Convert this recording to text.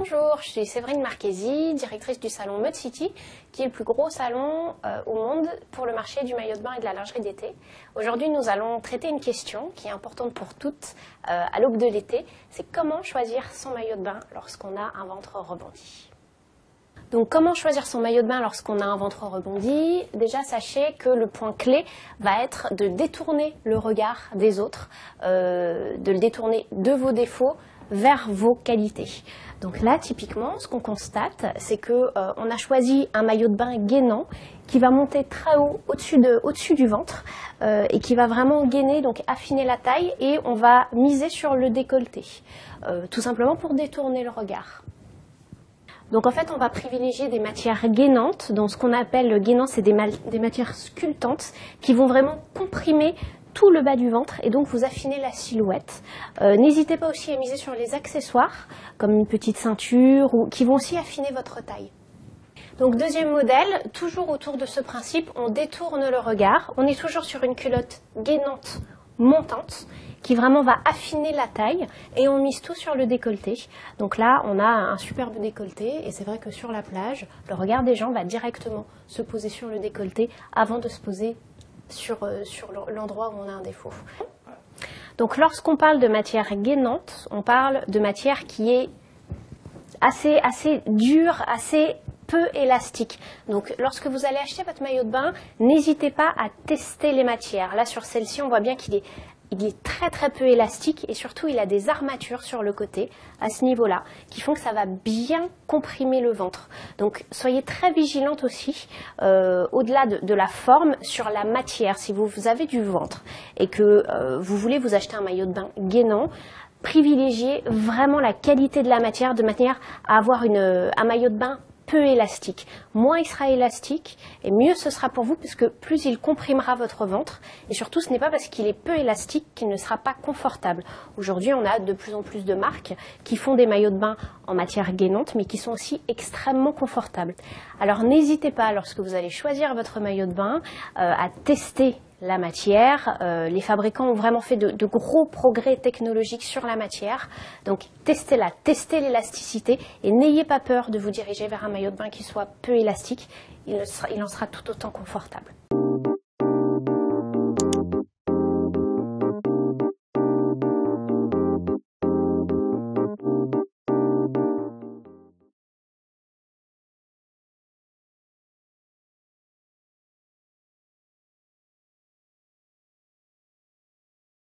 Bonjour, je suis Séverine Marchesi, directrice du salon Mode City, qui est le plus gros salon au monde pour le marché du maillot de bain et de la lingerie d'été. Aujourd'hui, nous allons traiter une question qui est importante pour toutes à l'aube de l'été, c'est comment choisir son maillot de bain lorsqu'on a un ventre rebondi. Donc, comment choisir son maillot de bain lorsqu'on a un ventre rebondi? Déjà, sachez que le point clé va être de détourner le regard des autres, de le détourner de vos défauts vers vos qualités. Donc là, typiquement, ce qu'on constate, c'est que on a choisi un maillot de bain gainant qui va monter très haut au-dessus du ventre et qui va vraiment gainer, donc affiner la taille, et on va miser sur le décolleté, tout simplement pour détourner le regard. Donc en fait, on va privilégier des matières gainantes. Donc ce qu'on appelle gainant, c'est des matières sculptantes qui vont vraiment comprimer tout le bas du ventre et donc vous affinez la silhouette. N'hésitez pas aussi à miser sur les accessoires, comme une petite ceinture, ou qui vont aussi affiner votre taille. Donc deuxième modèle, toujours autour de ce principe, on détourne le regard. On est toujours sur une culotte gainante, montante, qui vraiment va affiner la taille, et on mise tout sur le décolleté. Donc là, on a un superbe décolleté, et c'est vrai que sur la plage, le regard des gens va directement se poser sur le décolleté avant de se poser sur l'endroit où on a un défaut. Donc lorsqu'on parle de matière gainante, on parle de matière qui est assez dure, assez peu élastique. Donc lorsque vous allez acheter votre maillot de bain, n'hésitez pas à tester les matières. Là sur celle-ci, on voit bien qu'il est très peu élastique, et surtout il a des armatures sur le côté à ce niveau-là qui font que ça va bien comprimer le ventre. Donc soyez très vigilante aussi au-delà de la forme, sur la matière. Si vous avez du ventre et que vous voulez vous acheter un maillot de bain gainant, privilégiez vraiment la qualité de la matière de manière à avoir un maillot de bain peu élastique. Moins il sera élastique et mieux ce sera pour vous, puisque plus il comprimera votre ventre, et surtout ce n'est pas parce qu'il est peu élastique qu'il ne sera pas confortable. Aujourd'hui, on a de plus en plus de marques qui font des maillots de bain en matière gainante mais qui sont aussi extrêmement confortables. Alors n'hésitez pas, lorsque vous allez choisir votre maillot de bain, à tester la matière. Les fabricants ont vraiment fait de gros progrès technologiques sur la matière. Donc testez-la, testez l'élasticité, et n'ayez pas peur de vous diriger vers un maillot de bain qui soit peu élastique. Il en sera tout autant confortable.